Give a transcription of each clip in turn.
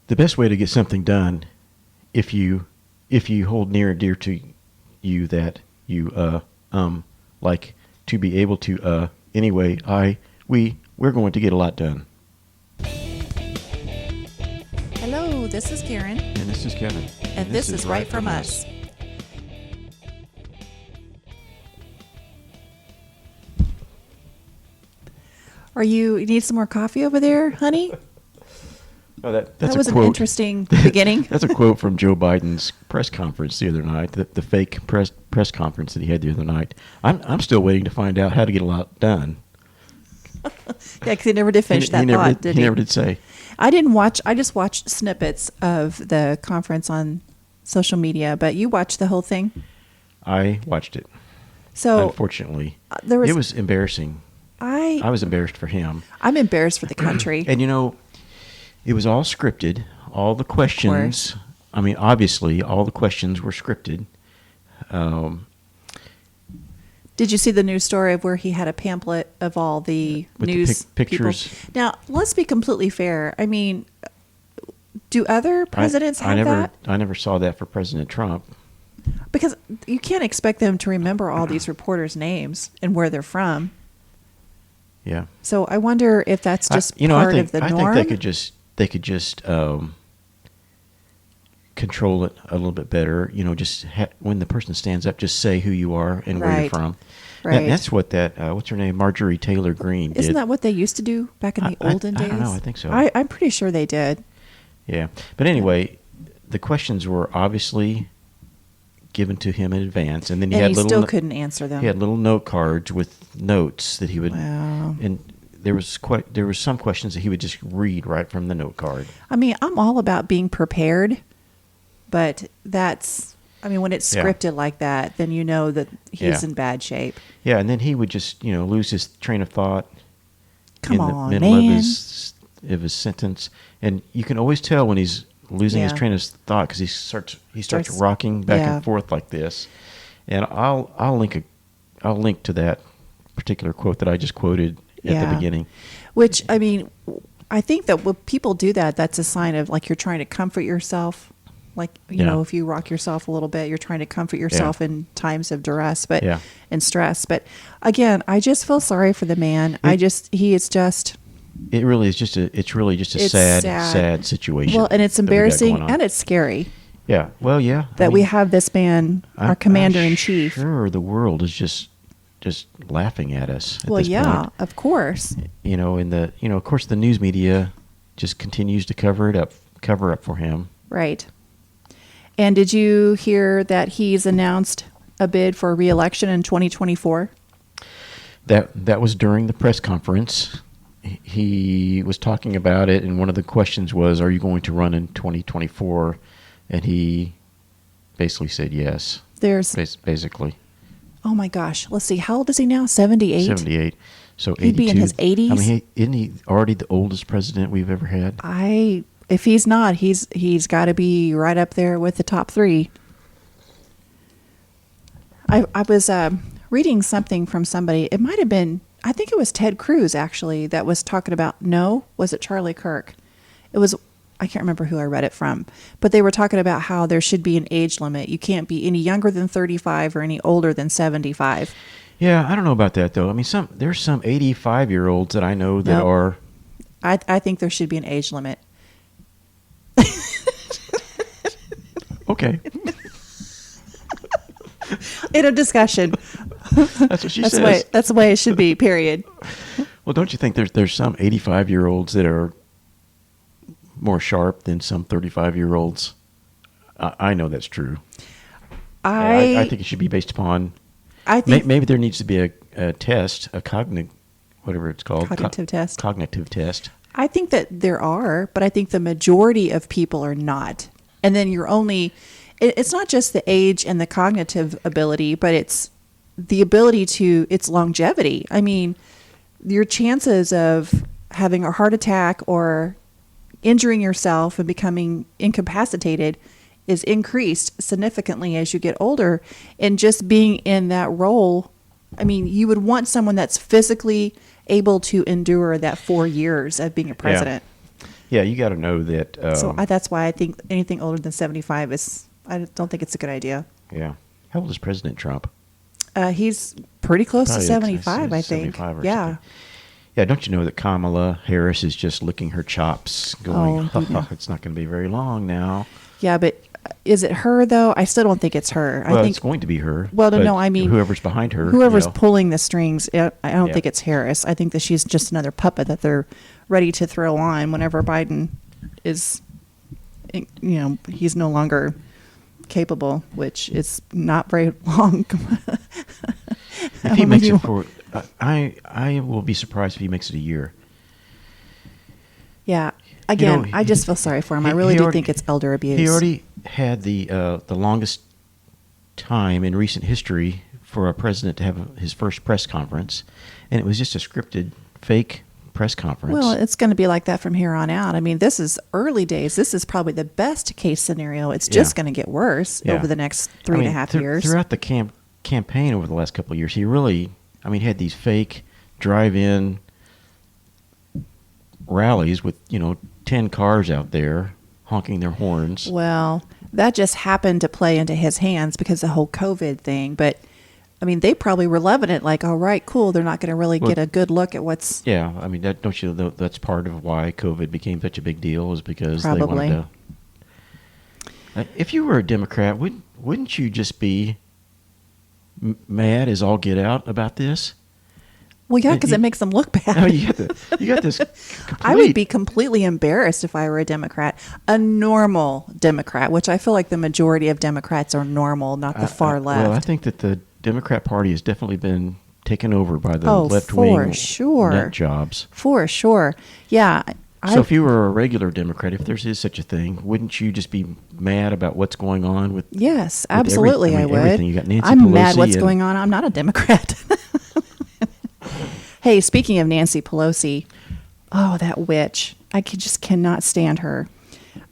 the best way to get something done, if you hold near and dear to you that you like to be able to anyway, we're going to get a lot done. Hello, this is Karen. And this is Kevin. And this is Right From Us. You need some more coffee over there, honey? Oh, that was an interesting beginning. That's a quote from Joe Biden's press conference the other night, the fake press conference that he had the other night. I'm still waiting to find out how to get a lot done. Yeah, because he never did finish that thought, did he? He never did say. I didn't watch. I just watched snippets of the conference on social media, but you watched the whole thing? I watched it. So unfortunately, it was embarrassing. I was embarrassed for him. I'm embarrassed for the country. And it was all scripted. All the questions. I mean, obviously, all the questions were scripted. Did you see the news story of where he had a pamphlet of all the news pictures? People? Now, let's be completely fair. I mean, do other presidents have that? I never saw that for President Trump. Because you can't expect them to remember all these reporters' names and where they're from. Yeah. So I wonder if that's just part of the norm. I think they could just control it a little bit better. Just when the person stands up, just say who you are and where you're from. Right. That's what that what's her name, Marjorie Taylor Greene did. Isn't that what they used to do back in the olden days? I don't know. I think so. I'm pretty sure they did. Yeah, but anyway, the questions were obviously given to him in advance, and then he still couldn't answer them. He had little note cards with notes that he would. Wow. And there was some questions that he would just read right from the note card. I mean, I'm all about being prepared, but when it's scripted like that, then you know that he's in bad shape. Yeah, and then he would just lose his train of thought. In the middle of his sentence, and you can always tell when he's losing his train of thought because he starts rocking back and forth like this. And I'll link to that particular quote that I just quoted at the beginning. Which, I mean, I think that when people do that, that's a sign of like you're trying to comfort yourself. Like, you know, if you rock yourself a little bit, you're trying to comfort yourself in times of duress, and stress. But again, I just feel sorry for the man. It's really just a sad situation. Well, and it's embarrassing and it's scary. Yeah. Well, yeah. We have this man, our commander in chief. Sure, the world is just laughing at us at this point. Of course. Of course the news media just continues to cover up for him. Right. And did you hear that he's announced a bid for re-election in 2024? That was during the press conference. He was talking about it, and one of the questions was, "Are you going to run in 2024?" And he basically said yes. Basically. Oh my gosh! Let's see. How old is he now? 78. 78. So he'd be in his 80s. I mean, isn't he already the oldest president we've ever had? If he's not, he's got to be right up there with the top 3. I was reading something from somebody. It might have been, I think it was Ted Cruz actually, that was talking about. No, was it Charlie Kirk? It was. I can't remember who I read it from, but they were talking about how there should be an age limit. You can't be any younger than 35 or any older than 75. Yeah, I don't know about that though. I mean, there's some 85-year-olds that I know that are. I think there should be an age limit. Okay. In a discussion. That's what she says. That's the way it should be, period. Well, don't you think there's some 85-year-olds that are more sharp than some 35-year-olds? I know that's true. I think it should be based upon. I think maybe there needs to be a test, a whatever it's called, cognitive test. Cognitive test. I think that there are, but I think the majority of people are not. And then it's not just the age and the cognitive ability, but it's the ability it's longevity. I mean, your chances of having a heart attack or injuring yourself and becoming incapacitated is increased significantly as you get older. And just being in that role, I mean, you would want someone that's physically able to endure that 4 years of being a president. Yeah, you got to know that. That's why I think anything older than 75 I don't think it's a good idea. Yeah. How old is President Trump? He's pretty close Probably to 75, I think. 75 or Yeah. something. Yeah, don't you know that Kamala Harris is just licking her chops, going, it's not going to be very long now. Yeah, but is it her, though? I still don't think it's her. Well, I think it's going to be her. Well, no, I mean, whoever's behind her. Whoever's pulling the strings, I don't think it's Harris. I think that she's just another puppet that they're ready to throw on whenever Biden is, he's no longer capable, which is not very long. If he makes it for, I will be surprised if he makes it a year. Yeah. Again, I just feel sorry for him. I really do think it's elder abuse. He already had the longest time in recent history for a president to have his first press conference, and it was just a scripted, fake press conference. Well, it's going to be like that from here on out. I mean, this is early days. This is probably the best case scenario. It's just going to get worse over the next 3.5 years. Throughout the campaign over the last couple of years, he really, had these fake drive-in rallies with 10 cars out there honking their horns. Well, that just happened to play into his hands because of the whole COVID thing. But I mean, they probably were loving it. Like, all right, cool. They're not going to really get a good look at what's. Yeah, I mean, don't you know that's part of why COVID became such a big deal, is because they wanted to. If you were a Democrat, wouldn't you just be mad as all get out about this? Well, yeah, because it makes them look bad. No, you got this. I would be completely embarrassed if I were a Democrat, a normal Democrat, which I feel like the majority of Democrats are normal, not the far left. Well, I think that the Democrat Party has definitely been taken over by the left-wing nut jobs. For sure. Yeah. So if you were a regular Democrat, if there is such a thing, wouldn't you just be mad about what's going on with? Yes, absolutely, I would. Everything. You got Nancy I'm Pelosi mad what's going on. I'm not a Democrat. Hey, speaking of Nancy Pelosi, oh, that witch. I just cannot stand her.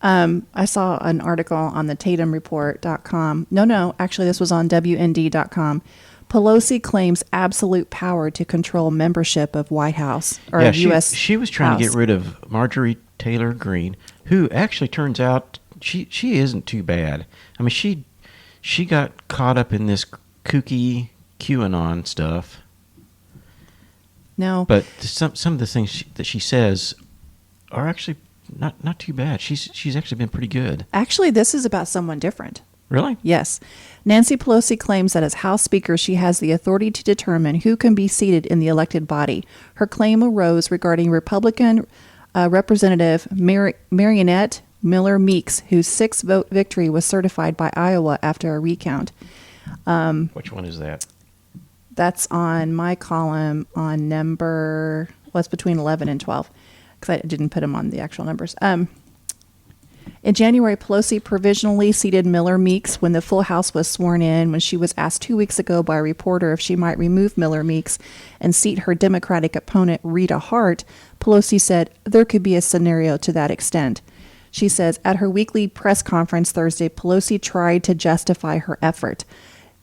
I saw an article on the TatumReport.com. No, actually this was on WND.com. Pelosi claims absolute power to control membership of White House or U.S. She was trying to get rid of Marjorie Taylor Greene, who actually turns out she isn't too bad. I mean, she got caught up in this kooky QAnon stuff. No, but some of the things that she says are actually not too bad. She's actually been pretty good. Actually, this is about someone different. Really? Yes. Nancy Pelosi claims that as House Speaker, she has the authority to determine who can be seated in the elected body. Her claim arose regarding Republican Representative Marionette Miller Meeks, whose 6-vote victory was certified by Iowa after a recount. Which one is that? That's on my column on number, it's between 11 and 12, because I didn't put them on the actual numbers. In January, Pelosi provisionally seated Miller Meeks when the full House was sworn in. When she was asked 2 weeks ago by a reporter if she might remove Miller Meeks and seat her Democratic opponent, Rita Hart, Pelosi said there could be a scenario to that extent. She says at her weekly press conference Thursday, Pelosi tried to justify her effort.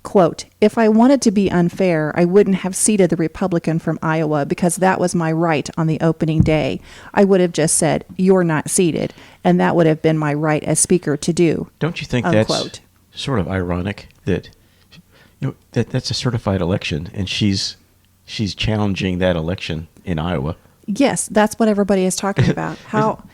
Quote, if I wanted to be unfair, I wouldn't have seated the Republican from Iowa because that was my right on the opening day. I would have just said, you're not seated, and that would have been my right as Speaker to do. Don't you think unquote. That's sort of ironic that that's a certified election, and she's challenging that election in Iowa? Yes, that's what everybody is talking about. How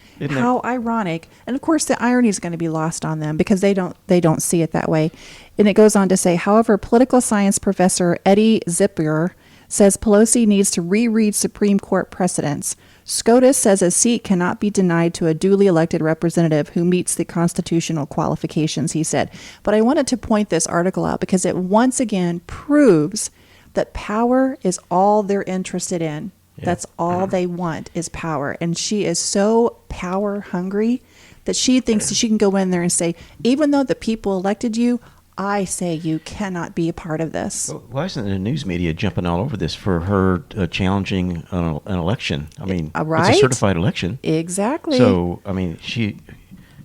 ironic. And of course the irony is going to be lost on them because they don't see it that way. And it goes on to say, however, political science professor Eddie Zipper says Pelosi needs to reread Supreme Court precedents. SCOTUS says a seat cannot be denied to a duly elected representative who meets the constitutional qualifications, he said. But I wanted to point this article out because it once again proves that power is all they're interested in. Yeah. That's all they want is power. And she is so power hungry that she thinks that she can go in there and say, even though the people elected you, I say you cannot be a part of this. Well, why isn't the news media jumping all over this for her challenging an election? I mean, right? It's a certified election. Exactly. So, I mean,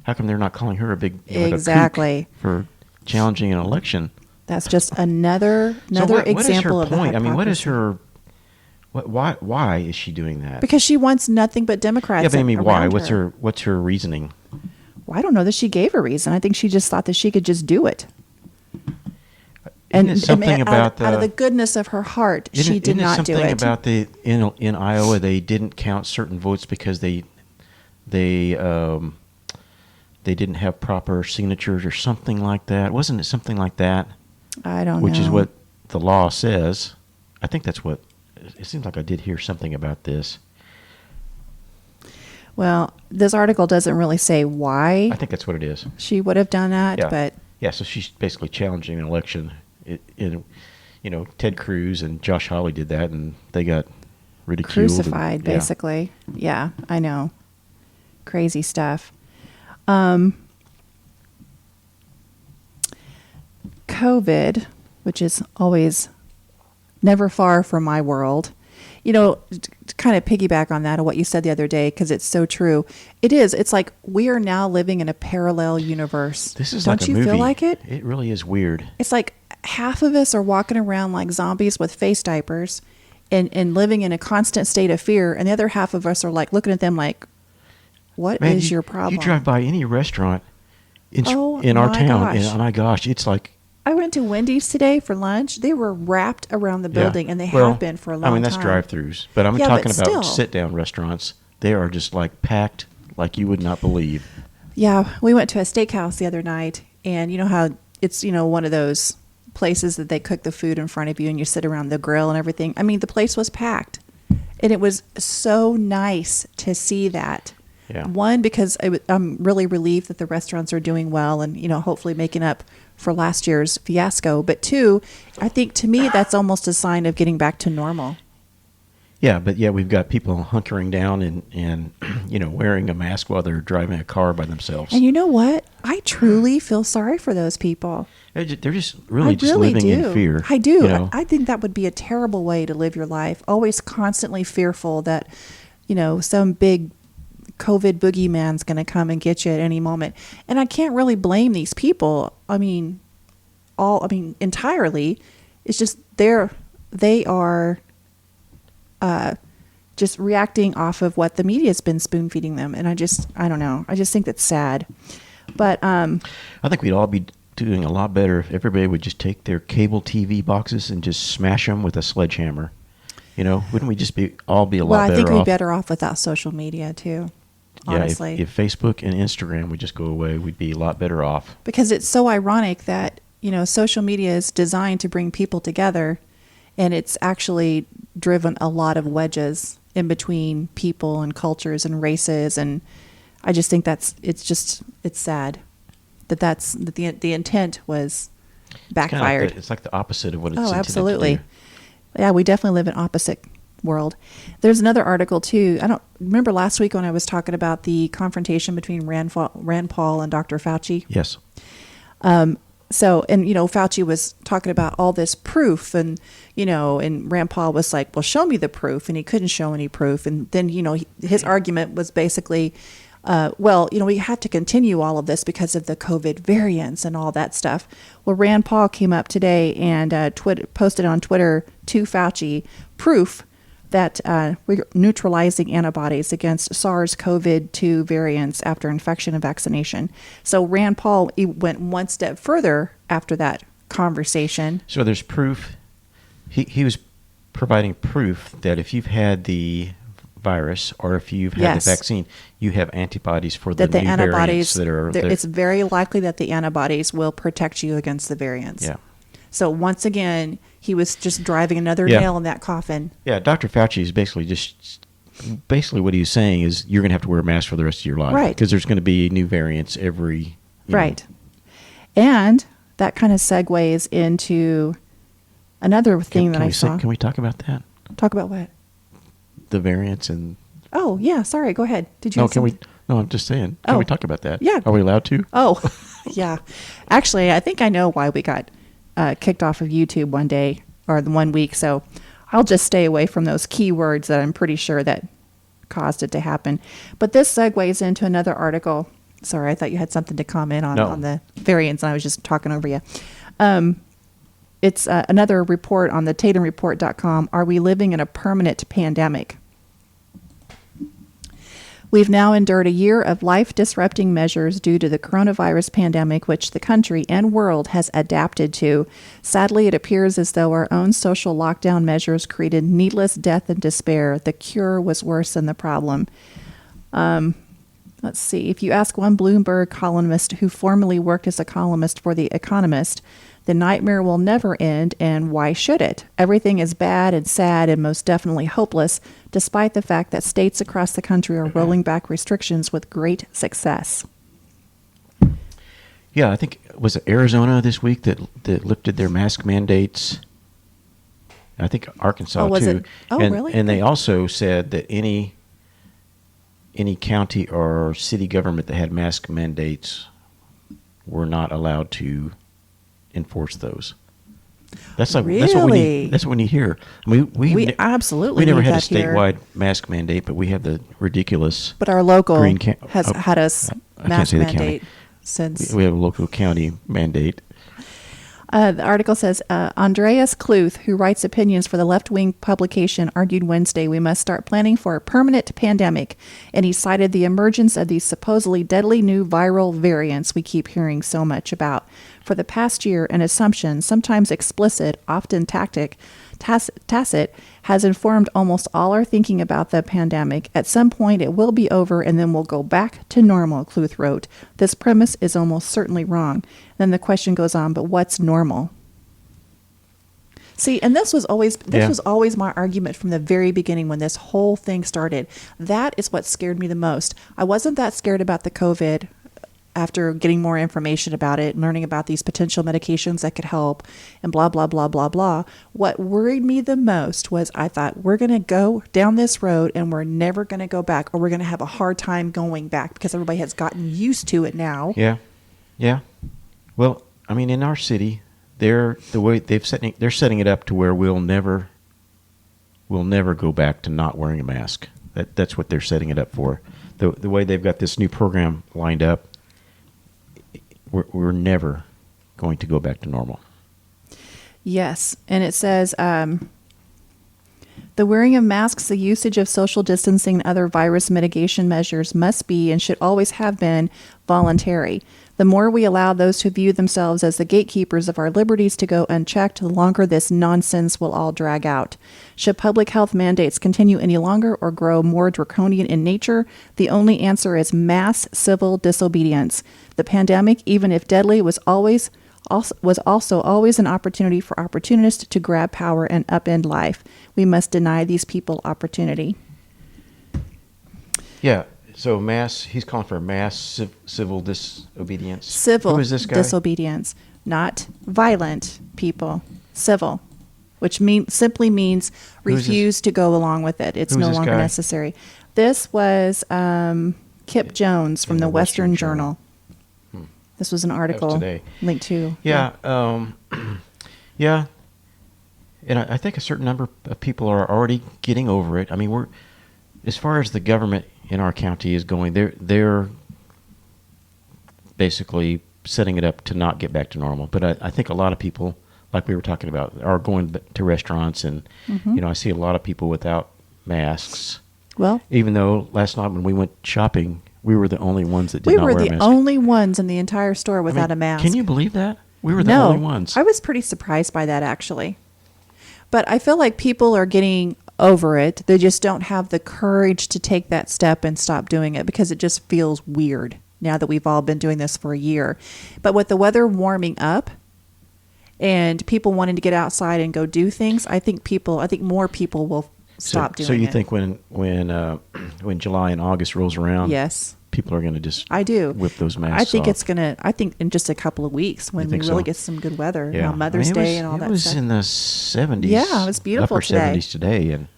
how come they're not calling her a big exactly a kook for challenging an election? That's just another example of what is her point? I mean, Why is she doing that? Because she wants nothing but Democrats. Yeah, but I mean, why? Her. What's her reasoning? Well, I don't know that she gave a reason. I think she just thought that she could just do it. And something about out of the goodness of her heart, she did not do it. Something about in Iowa they didn't count certain votes because they didn't have proper signatures or something like that. Wasn't it something like that? I don't know. Which is what the law says. I think that's what it seems like. I did hear something about this. Well, this article doesn't really say why. I think that's what it is. She would have done that, yeah. but yeah. So she's basically challenging an election. Ted Cruz and Josh Hawley did that, and they got ridiculed. Crucified, basically. Yeah, I know. Crazy stuff. COVID, which is always never far from my world. To kind of piggyback on that, of what you said the other day, because it's so true. It is. It's like we are now living in a parallel universe. This is Don't like a you movie. feel like it? It really is weird. It's like half of us are walking around like zombies with face diapers and living in a constant state of fear, and the other half of us are like looking at them like, what is your problem? You drive by any restaurant in our town, gosh. and my gosh, it's like... I went to Wendy's today for lunch. They were wrapped around the building, and they have been for a long time. I mean, that's drive-thrus, but I'm talking about sit-down restaurants. They are just like packed like you would not believe. Yeah, we went to a steakhouse the other night, and you know how it's, one of those places that they cook the food in front of you and you sit around the grill and everything. I mean, the place was packed, and it was so nice to see that. Yeah. One, because I'm really relieved that the restaurants are doing well and, hopefully making up for last year's fiasco. But two, I think to me that's almost a sign of getting back to normal. Yeah, but we've got people hunkering down and wearing a mask while they're driving a car by themselves. And you know what? I truly feel sorry for those people. They're just really living in fear. I do. I think that would be a terrible way to live your life. Always constantly fearful that, some big COVID boogeyman's going to come and get you at any moment. And I can't really blame these people. Entirely. It's just they are just reacting off of what the media's been spoon feeding them. And I don't know. I just think that's sad. But I think we'd all be doing a lot better if everybody would just take their cable TV boxes and just smash them with a sledgehammer. Wouldn't we just all be a lot better off? Well, I think we'd be better off without social media too. Honestly. Yeah, if Facebook and Instagram would just go away, we'd be a lot better off. Because it's so ironic that, social media is designed to bring people together, and it's actually driven a lot of wedges in between people and cultures and races. And I just think it's sad that the intent was backfired. It's like the opposite of what it's intended to do. Absolutely. Yeah, we definitely live in opposite world. There's another article too. I don't remember last week when I was talking about the confrontation between Rand Paul and Dr. Fauci. Yes. Fauci was talking about all this proof, and Rand Paul was like, well, show me the proof, and he couldn't show any proof. And then his argument was basically, we have to continue all of this because of the COVID variants and all that stuff. Well, Rand Paul came up today and posted on Twitter to Fauci proof that we're neutralizing antibodies against SARS-CoV-2 variants after infection and vaccination. So Rand Paul went one step further after that conversation. So there's proof. He was providing proof that if you've had the virus or if you've had the vaccine, you have antibodies for the new variants that are... It's very likely that the antibodies will protect you against the variants. Yeah. So once again, he was just driving another nail in that coffin. Yeah, Dr. Fauci is basically what he's saying is you're going to have to wear a mask for the rest of your life. Right. Because there's going to be new variants every... Right. And that kind of segues into another thing that I saw. Can we talk about that? Talk about what? The variants and... Oh, yeah. Sorry. Go ahead. Did you No, No, I'm just saying. Can we talk about that? Yeah. Are we allowed to? Oh, yeah. Actually, I think I know why we got kicked off of YouTube one day or the 1 week. So I'll just stay away from those keywords that I'm pretty sure that caused it to happen. But this segues into another article. Sorry, I thought you had something to comment on the variants, and I was just talking over you. it's another report on the TatumReport.com. Are we living in a permanent pandemic? We've now endured a year of life-disrupting measures due to the coronavirus pandemic, which the country and world has adapted to. Sadly, it appears as though our own social lockdown measures created needless death and despair. The cure was worse than the problem. Let's see. If you ask one Bloomberg columnist who formerly worked as a columnist for The Economist, the nightmare will never end, and why should it? Everything is bad and sad and most definitely hopeless, despite the fact that states across the country are rolling back restrictions with great success. Yeah, I think, was it Arizona this week that lifted their mask mandates? I think Arkansas, was too. it? Oh, and, really? And they also said that any county or city government that had mask mandates were not allowed to enforce those. That's like that's what we need here. I mean, we absolutely we never need had a that here. statewide mask mandate, but we have the ridiculous. But our local Green has had us I can't mask say the county. mandate since. We have a local county mandate. The article says, Andreas Kluth, who writes opinions for the left-wing publication, argued Wednesday we must start planning for a permanent pandemic, and he cited the emergence of these supposedly deadly new viral variants we keep hearing so much about. For the past year, an assumption, sometimes explicit, often tacit, has informed almost all our thinking about the pandemic. At some point, it will be over, and then we'll go back to normal, Kluth wrote. This premise is almost certainly wrong. Then the question goes on, but what's normal? See, and this was always my argument from the very beginning when this whole thing started. That is what scared me the most. I wasn't that scared about the COVID after getting more information about it, learning about these potential medications that could help, and blah, blah, blah, blah, blah. What worried me the most was I thought, we're going to go down this road and we're never going to go back, or we're going to have a hard time going back because everybody has gotten used to it now. Yeah. Yeah. Well, I mean, in our city, they're setting it up to where we'll never go back to not wearing a mask. That's what they're setting it up for. The way they've got this new program lined up, we're never going to go back to normal. Yes, and it says the wearing of masks, the usage of social distancing, and other virus mitigation measures must be and should always have been voluntary. The more we allow those who view themselves as the gatekeepers of our liberties to go unchecked, the longer this nonsense will all drag out. Should public health mandates continue any longer or grow more draconian in nature, the only answer is mass civil disobedience. The pandemic, even if deadly, was also always an opportunity for opportunists to grab power and upend life. We must deny these people opportunity. Yeah. So he's calling for mass civil disobedience. Civil Who is this guy? disobedience, not violent people. Civil, which simply means refuse to go along with it. It's no longer necessary. This was Kip Jones from the Western Journal. This was an article linked to. Yeah. Yeah. And I think a certain number of people are already getting over it. I mean, as far as the government in our county is going, they're basically setting it up to not get back to normal. But I think a lot of people, like we were talking about, are going to restaurants, and I see a lot of people without masks. Well, even though last night when we went shopping, we were the only ones that did not wear a mask. We were the only ones in the entire store without a mask. Can you believe that? We were the only ones. I was pretty surprised by that, actually. But I feel like people are getting over it. They just don't have the courage to take that step and stop doing it because it just feels weird now that we've all been doing this for a year. But with the weather warming up and people wanting to get outside and go do things, I think more people will stop doing it. So you think when July and August rolls around, yes, people are going to just whip those masks off? I think in just a couple of weeks when we really get some good weather, Mother's Day and all that stuff. It was in the 70s. Yeah, it was beautiful upper 70s today, and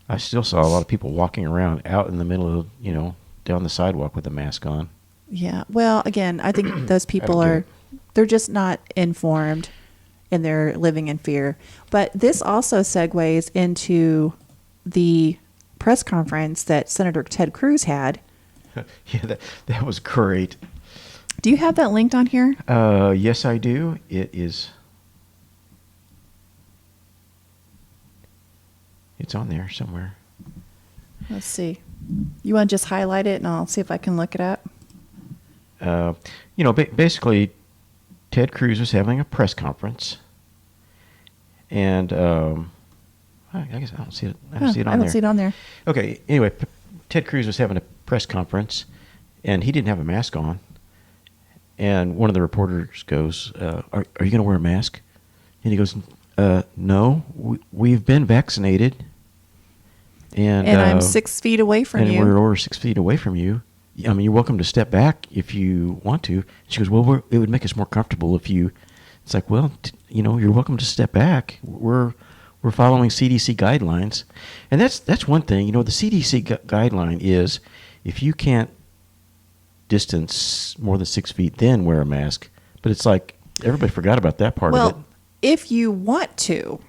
I still saw a lot of people walking around out in the middle of, down the sidewalk with a mask on. Yeah. Well, again, I think those people they're just not informed and they're living in fear. But this also segues into the press conference that Senator Ted Cruz had. Yeah, that was great. Do you have that linked on here? Yes, I do. It is It's on there somewhere. Let's see. You want to just highlight it, and I'll see if I can look it up? Basically, Ted Cruz was having a press conference, and I guess I don't see it. I don't see it on there. I don't see it on there. Okay. Anyway, Ted Cruz was having a press conference, and he didn't have a mask on. And one of the reporters goes, "Are you going to wear a mask?" And he goes, "No, we've been vaccinated, and I'm 6 feet away from you. And we're over 6 feet away from you. I mean, you're welcome to step back if you want to." She goes, "Well, it would make us more comfortable if you." It's like, well, you're welcome to step back. We're following CDC guidelines, and that's one thing. The CDC guideline is if you can't distance more than 6 feet, then wear a mask. But it's like everybody forgot about that part of it. Well, if you want to.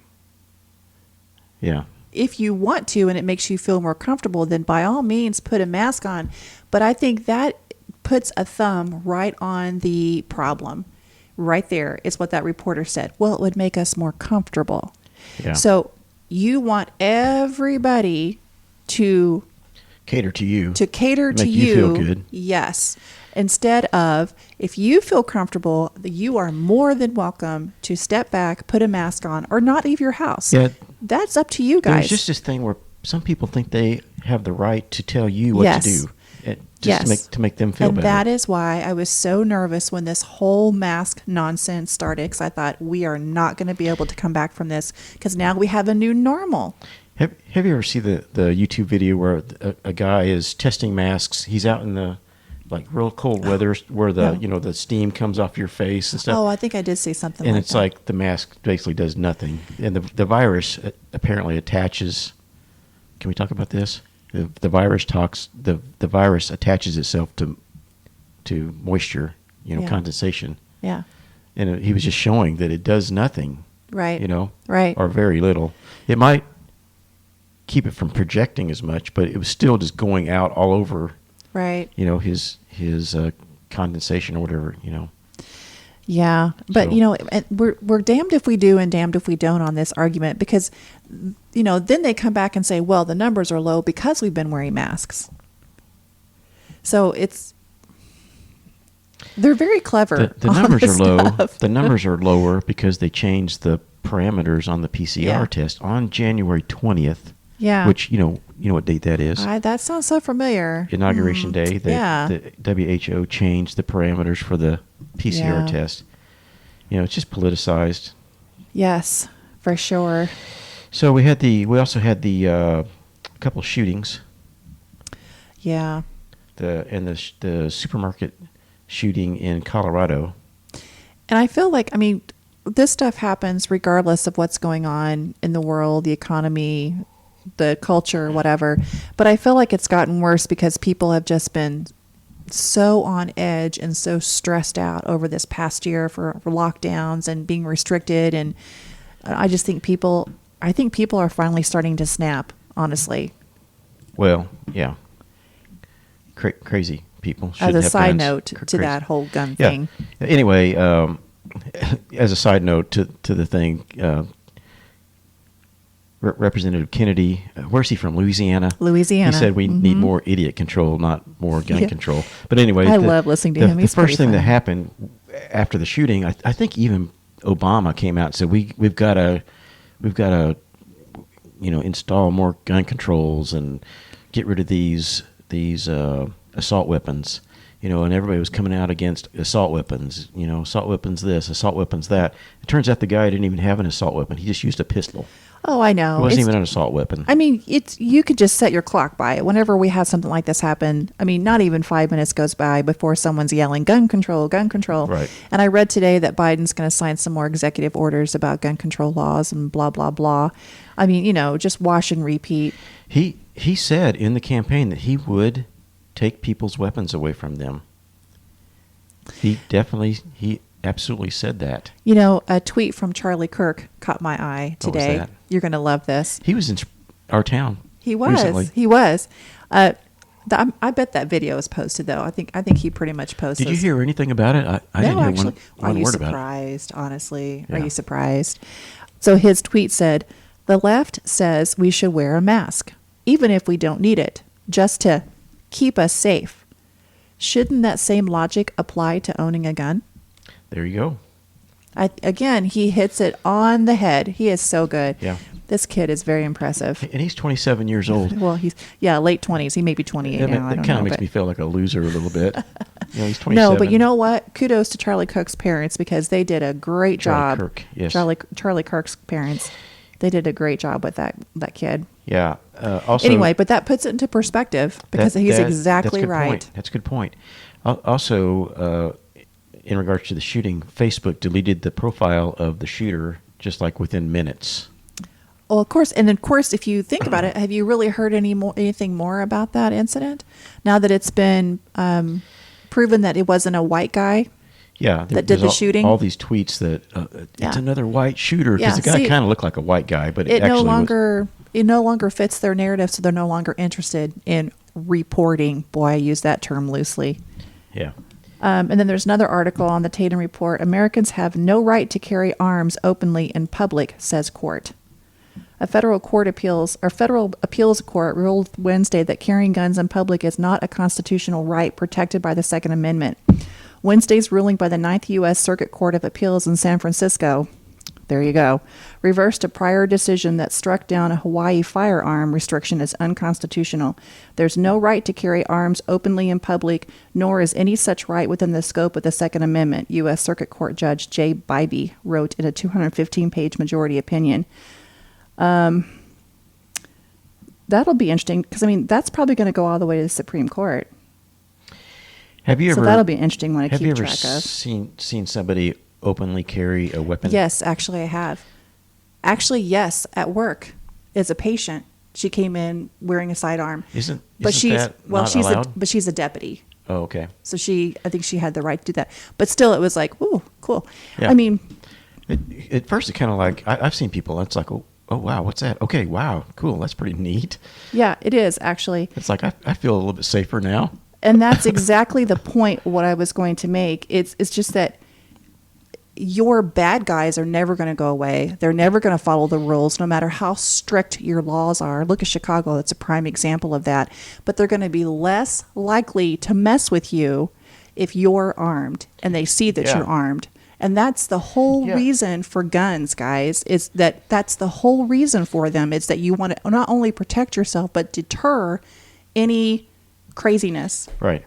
Yeah. If you want to and it makes you feel more comfortable, then by all means put a mask on. But I think that puts a thumb right on the problem. Right there is what that reporter said. Well, it would make us more comfortable. Yeah. So you want everybody to cater to you. To cater to you. Make you feel good. Yes. Instead of, if you feel comfortable, you are more than welcome to step back, put a mask on, or not leave your house. Yeah. That's up to you guys. There's just this thing where some people think they have the right to tell you what to do. To make them feel better. And that is why I was so nervous when this whole mask nonsense started, because I thought we are not going to be able to come back from this, because now we have a new normal. Have you ever seen the YouTube video where a guy is testing masks? He's out in the real cold weather where the steam comes off your face and stuff. Oh, I think I did see something and like it's that. like the mask basically does nothing. And the virus apparently attaches. Can we talk about this? The virus attaches itself to moisture, condensation. Yeah. And he was just showing that it does nothing. Right. Right. Or very little. It might keep it from projecting as much, but it was still just going out all over. Right. His condensation or whatever. Yeah, but So- we're damned if we do and damned if we don't on this argument, because then they come back and say, well, the numbers are low because we've been wearing masks. So they're very clever. The on numbers this are low. stuff. The numbers are lower because they changed the parameters on the PCR Yeah. test on January 20th. Yeah. Which you know what date that is. That sounds so familiar. Inauguration Day. Yeah. The WHO changed the parameters for the PCR Yeah. test. It's just politicized. Yes, for sure. So we also had the couple shootings. Yeah. The supermarket shooting in Colorado. And I feel like, this stuff happens regardless of what's going on in the world, the economy, the culture, whatever. But I feel like it's gotten worse because people have just been so on edge and so stressed out over this past year for lockdowns and being restricted. And I just think people are finally starting to snap, honestly. Well, yeah. Crazy people. As Shouldn't a have side guns. note to Crazy. that whole gun Yeah. thing. Anyway, as a side note to the thing, Representative Kennedy, where's he from? Louisiana? Louisiana. He said we Mhm. need more idiot control, not more gun Yeah. control. But anyway, I love listening to him. The He's first pretty thing that funny. happened after the shooting, I think even Obama came out and said we've got to install more gun controls and get rid of these assault weapons. And everybody was coming out against assault weapons. Assault weapons this, assault weapons that. It turns out the guy didn't even have an assault weapon. He just used a pistol. Oh, I know. It wasn't It's- even an assault weapon. You could just set your clock by it. Whenever we have something like this happen, not even 5 minutes goes by before someone's yelling, gun control, gun control. Right. And I read today that Biden's going to sign some more executive orders about gun control laws and blah, blah, blah. Just wash and repeat. He said in the campaign that he would take people's weapons away from them. He absolutely said that. A tweet from Charlie Kirk caught my eye What was today. that? You're going to love this. He was in our town. He was. recently. He was. I bet that video is posted though. I think he pretty much posted. Did you hear anything about it? I didn't hear actually. one Are you word about it. surprised? Honestly, Yeah. are you surprised? So his tweet said, The left says we should wear a mask, even if we don't need it, just to keep us safe. Shouldn't that same logic apply to owning a gun? There you go. Again, he hits it on the head. He is so good. Yeah. This kid is very impressive. And he's 27 years old. Well, he's late 20s. He may be 28 now. That kind of makes me feel like a loser a little bit. He's 27. No, but you know what? Kudos to Charlie Kirk's parents because they did a great job. Kirk, yes. Charlie Kirk's parents. They did a great job with that kid. Yeah. Also, anyway, but that puts it into perspective because he's exactly right. That's a good point. Also, in regards to the shooting, Facebook deleted the profile of the shooter just like within minutes. Well, of course, if you think about it, have you really heard anything more about that incident? Now that it's been proven that it wasn't a white guy, that did the shooting. All these tweets that it's another white shooter because the guy kind of looked like a white guy, but it actually no longer fits their narrative, so they're no longer interested in reporting. Boy, I use that term loosely. Yeah. And then there's another article on the Tatum Report. Americans have no right to carry arms openly in public, says court. A federal appeals court ruled Wednesday that carrying guns in public is not a constitutional right protected by the Second Amendment. Wednesday's ruling by the Ninth U.S. Circuit Court of Appeals in San Francisco, there you go, reversed a prior decision that struck down a Hawaii firearm restriction as unconstitutional. There's no right to carry arms openly in public, nor is any such right within the scope of the Second Amendment, U.S. Circuit Court Judge Jay Bybee wrote in a 215-page majority opinion. That'll be interesting because, that's probably going to go all the way to the Supreme Court. Have you ever? So that'll be interesting one to keep track of. Have you ever seen somebody openly carry a weapon? Yes, actually I have. Actually, yes, at work, as a patient, she came in wearing a sidearm. Isn't that not allowed? But she's a deputy. Oh, okay. So I think she had the right to do that. But still, it was like, ooh, cool. Yeah. At first, it kind of like I've seen people. It's like, oh wow, what's that? Okay, wow, cool. That's pretty neat. Yeah, it is actually. It's like I feel a little bit safer now. And that's exactly the point. What I was going to make. It's just that your bad guys are never going to go away. They're never going to follow the rules, no matter how strict your laws are. Look at Chicago; that's a prime example of that. But they're going to be less likely to mess with you if you're armed and they see that you're armed. And that's the whole reason for guns, guys, is that's the whole reason for them. It's that you want to not only protect yourself, but deter any craziness. Right.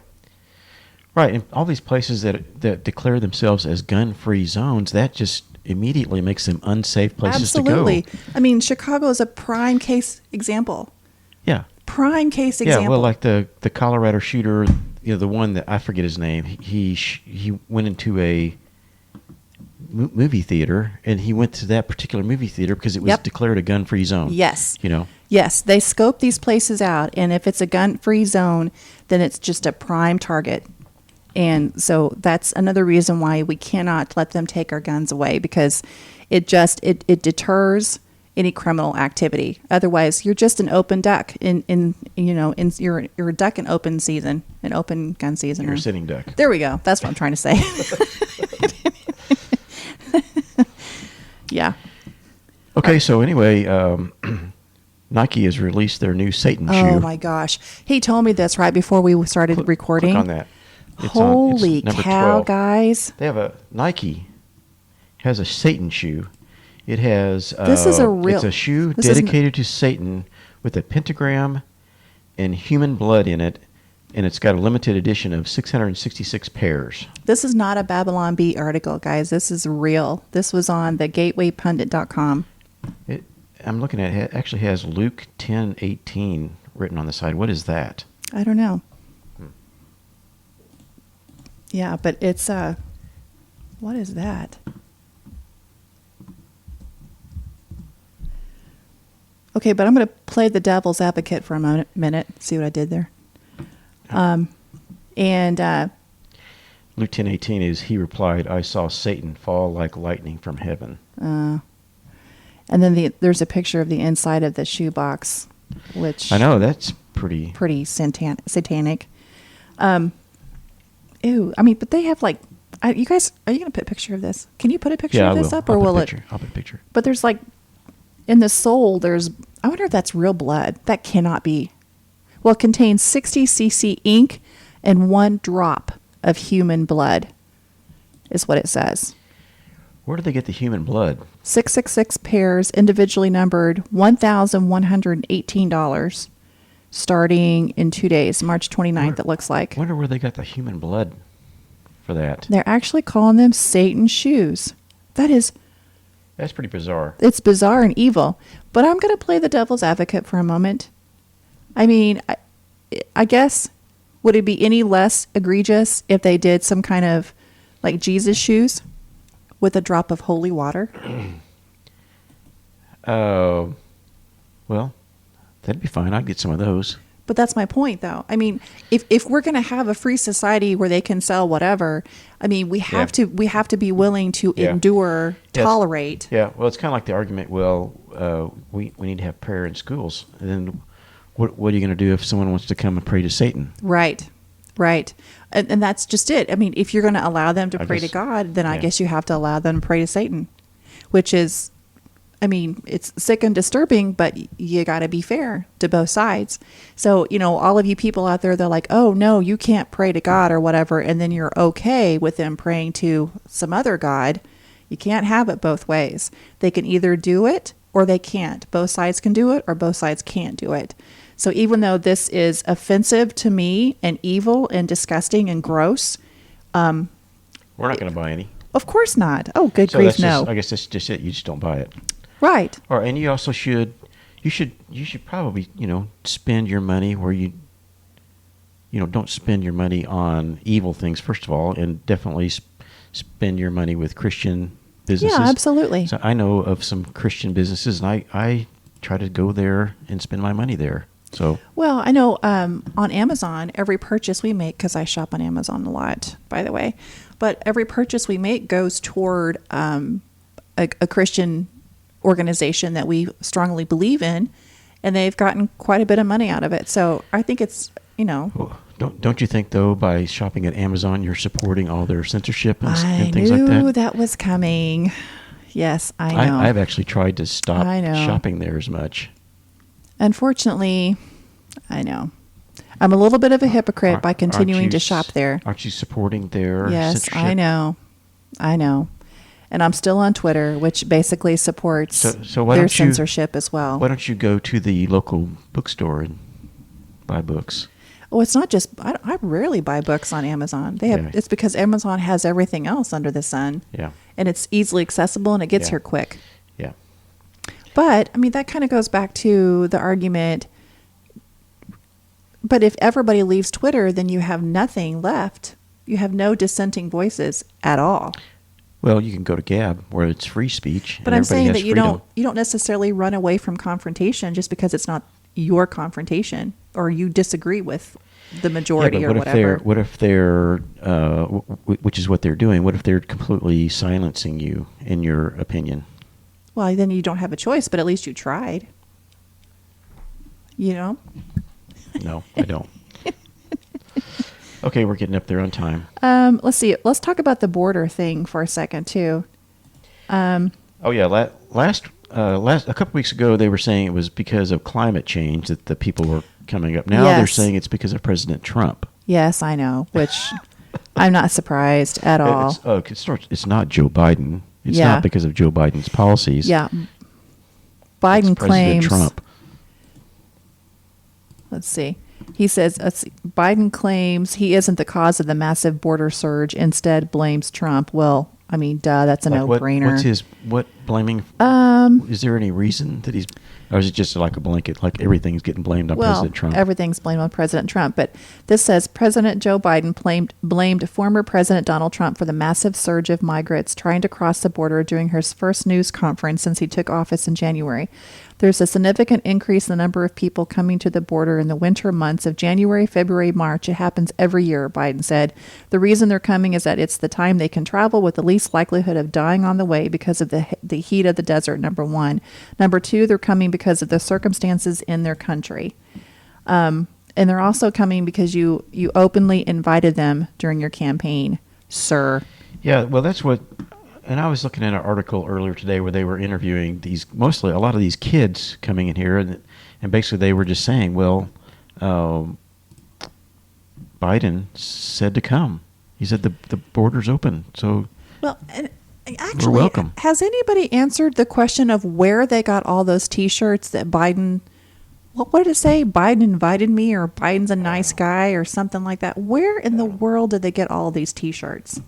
And all these places that declare themselves as gun-free zones, that just immediately makes them unsafe places to go. Absolutely. Chicago is a prime case example. Yeah. Prime case example. Yeah, well, like the Colorado shooter, the one that I forget his name, he went into a movie theater, and he went to that particular movie theater because it was declared a gun-free zone. Yes. Yes, they scope these places out, and if it's a gun-free zone, then it's just a prime target. And so that's another reason why we cannot let them take our guns away, because it deters any criminal activity. Otherwise, you're just an open duck you're a duck in open season, an open gun season. You're a sitting duck. There we go. That's what I'm trying to say. Yeah. Okay, so anyway, Nike has released their new Satan shoe. Oh my gosh. He told me this right before we started recording. Click on that. Holy cow, 12. Guys. They have Nike has a Satan shoe. It has it's a shoe dedicated to Satan with a pentagram and human blood in it, and it's got a limited edition of 666 pairs. This is not a Babylon Bee article, guys. This is real. This was on the gatewaypundit.com. I'm looking at it. It actually has Luke 10:18 written on the side. What is that? I don't know. Yeah, but it's what is that? Okay, but I'm going to play the devil's advocate for a minute. See what I did there. And Luke 10:18 is, he replied, I saw Satan fall like lightning from heaven. And then there's a picture of the inside of the shoebox, which I know that's pretty satanic. Ew, but they have you guys, are you going to put a picture of this? Can you put a picture of this up, or will it? I'll put a picture. But there's In the soul, I wonder if that's real blood. That cannot be. Well, it contains 60 cc ink and 1 drop of human blood, is what it says. Where do they get the human blood? 666 pairs, individually numbered, $1,118, starting in 2 days, March 29th, it looks like. I wonder where they got the human blood for that. They're actually calling them Satan's shoes. That's pretty bizarre. It's bizarre and evil. But I'm going to play the devil's advocate for a moment. I mean, I guess, would it be any less egregious if they did some kind of, like, Jesus shoes with a drop of holy water? Well, that'd be fine. I'd get some of those. But that's my point, though. I mean, if we're going to have a free society where they can sell whatever, I mean, we have to be willing to endure, tolerate. Yeah. Well, it's kind of like the argument. Well, we need to have prayer in schools. And then what are you going to do if someone wants to come and pray to Satan? Right. And that's just it. I mean, if you're going to allow them to pray to God, then I guess you have to allow them to pray to Satan, which is, I mean, it's sick and disturbing, but you got to be fair to both sides. So, all of you people out there, they're like, oh, no, you can't pray to God or whatever. And then you're okay with them praying to some other God. You can't have it both ways. They can either do it or they can't. Both sides can do it or both sides can't do it. So even though this is offensive to me and evil and disgusting and gross, we're not going to buy any. Of course not. Oh, good grief, no. I guess that's just it. You just don't buy it. Right. And you also should probably, spend your money where you don't spend your money on evil things, first of all, and definitely spend your money with Christian businesses. Yeah, absolutely. So I know of some Christian businesses, and I try to go there and spend my money there. So. Well, I know on Amazon, every purchase we make, because I shop on Amazon a lot, by the way, but every purchase we make goes toward a Christian organization that we strongly believe in, and they've gotten quite a bit of money out of it. So I think it's, Well, don't you think, though, by shopping at Amazon, you're supporting all their censorship and things like that? I knew that was coming. Yes, I know. I've actually tried to stop shopping there as much. Unfortunately, I know. I'm a little bit of a hypocrite by continuing to shop there. Aren't you supporting their Yes, censorship? I know. And I'm still on Twitter, which basically supports their censorship as well. Why don't you go to the local bookstore and buy books? Oh, it's not just, I rarely buy books on Amazon. It's because Amazon has everything else under the sun. Yeah. And it's easily accessible and it gets here quick. Yeah. But, I mean, that kind of goes back to the argument. But if everybody leaves Twitter, then you have nothing left. You have no dissenting voices at all. Well, you can go to Gab where it's free speech. But I'm saying that you don't necessarily run away from confrontation just because it's not your confrontation or you disagree with the majority or whatever. What if they're, which is what they're doing, what if they're completely silencing you in your opinion? Well, then you don't have a choice, but at least you tried. No, I don't. Okay, we're getting up there on time. Let's see. Let's talk about the border thing for a second too. A couple weeks ago, they were saying it was because of climate change that the people were coming up. Now they're saying it's because of President Trump. Yes, I know. Which I'm not surprised at all. It's not Joe Biden. It's not because of Joe Biden's policies. Yeah. Biden claims. Trump. Let's see. He says Biden claims he isn't the cause of the massive border surge, instead blames Trump. Well, I mean, duh, that's a no-brainer. What blaming? Is there any reason that or is it just like a blanket, like everything's getting blamed on President Trump? Everything's blamed on President Trump. But this says President Joe Biden blamed former President Donald Trump for the massive surge of migrants trying to cross the border during his first news conference since he took office in January. There's a significant increase in the number of people coming to the border in the winter months of January, February, March. It happens every year, Biden said. The reason they're coming is that it's the time they can travel with the least likelihood of dying on the way because of the heat of the desert, number one. Number two, they're coming because of the circumstances in their country. And they're also coming because you openly invited them during your campaign, sir. Yeah, well, that's what and I was looking at an article earlier today where they were interviewing mostly a lot of these kids coming in here, and basically they were just saying, well, Biden said to come. He said the border's open, so Well, and actually, we're welcome. Has anybody answered the question of where they got all those T-shirts that Biden? What did it say? Biden invited me, or Biden's a nice guy, or something like that. Where in the world did they get all these T-shirts?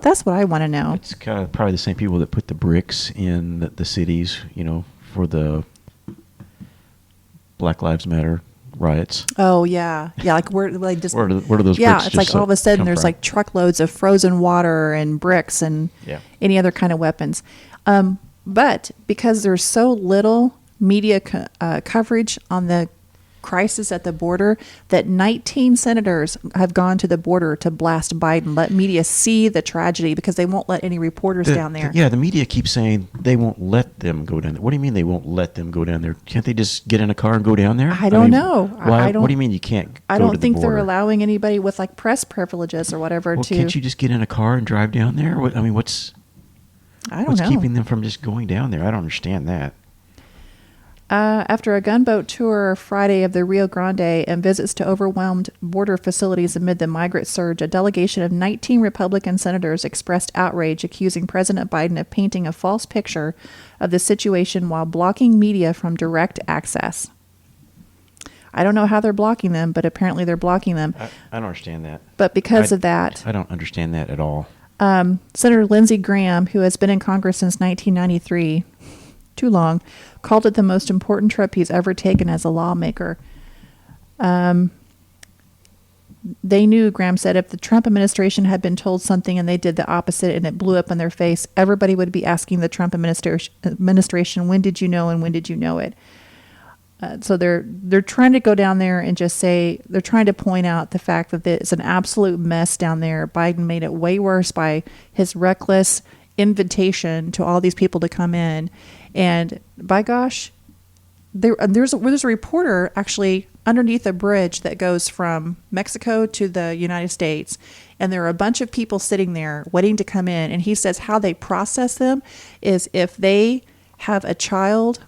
That's what I want to know. It's kind of probably the same people that put the bricks in the cities, for the Black Lives Matter riots. Oh yeah, like where like just where do those yeah, bricks it's like all of a sudden there's from? like truckloads of frozen water and bricks and any other kind of weapons. But because there's so little media coverage on the crisis at the border, that 19 senators have gone to the border to blast Biden, let media see the tragedy, because they won't let any reporters down there. The media keeps saying they won't let them go down there. What do you mean they won't let them go down there? Can't they just get in a car and go down there? I don't know. Why, what do you mean you can't I go don't to the think they're border? allowing anybody with like press privileges or whatever to. Can't you just get in a car and drive down there? What's keeping them from just going down there? I don't understand that. After a gunboat tour Friday of the Rio Grande and visits to overwhelmed border facilities amid the migrant surge, a delegation of 19 Republican senators expressed outrage, accusing President Biden of painting a false picture of the situation while blocking media from direct access. I don't know how they're blocking them, but apparently they're blocking them. I don't understand that. But because of that... I don't understand that at all. Senator Lindsey Graham, who has been in Congress since 1993... too long, called it the most important trip he's ever taken as a lawmaker. They knew, Graham said, if the Trump administration had been told something and they did the opposite and it blew up in their face, everybody would be asking the Trump administration, when did you know and when did you know it? So they're trying to go down there and just say, they're trying to point out the fact that it's an absolute mess down there. Biden made it way worse by his reckless invitation to all these people to come in. And by gosh, there's a reporter actually underneath a bridge that goes from Mexico to the United States, and there are a bunch of people sitting there waiting to come in. And he says how they process them is if they have a child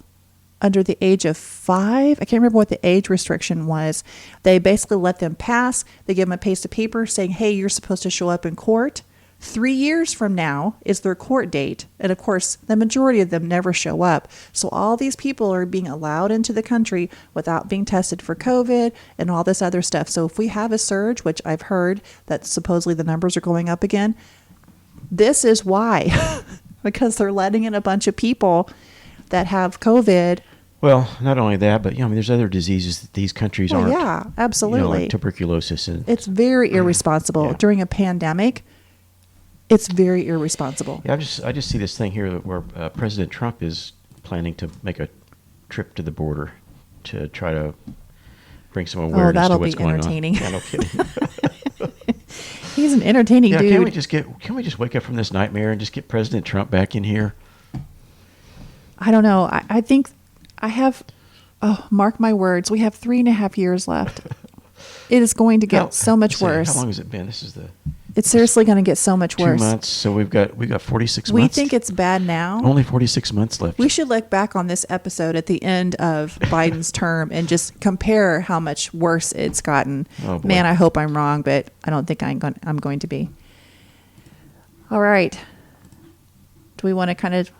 under the age of 5, I can't remember what the age restriction was, they basically let them pass. They give them a piece of paper saying, hey, you're supposed to show up in court. 3 years from now is their court date. And of course, the majority of them never show up. So all these people are being allowed into the country without being tested for COVID and all this other stuff. So if we have a surge, which I've heard that supposedly the numbers are going up again, this is why. Because they're letting in a bunch of people that have COVID. Well, not only that, but there's other diseases that these countries aren't. Yeah, absolutely. Like tuberculosis. It's very irresponsible during a pandemic. It's very irresponsible. Yeah, I just see this thing here where President Trump is planning to make a trip to the border to try to bring some awareness to what's going on. That'll be entertaining. Yeah, no kidding. He's an entertaining dude. Can we just wake up from this nightmare and just get President Trump back in here? I don't know. I think I have. Oh, mark my words. We have 3.5 years left. It is going to get so much worse. How long has it been? It's seriously going to get so much worse. 2 months. So we've got 46 months. We think it's bad now. Only 46 months left. We should look back on this episode at the end of Biden's term and just compare how much worse it's gotten. Oh, boy. Man, I hope I'm wrong, but I don't think I'm going to be. All right. Do we want to kind of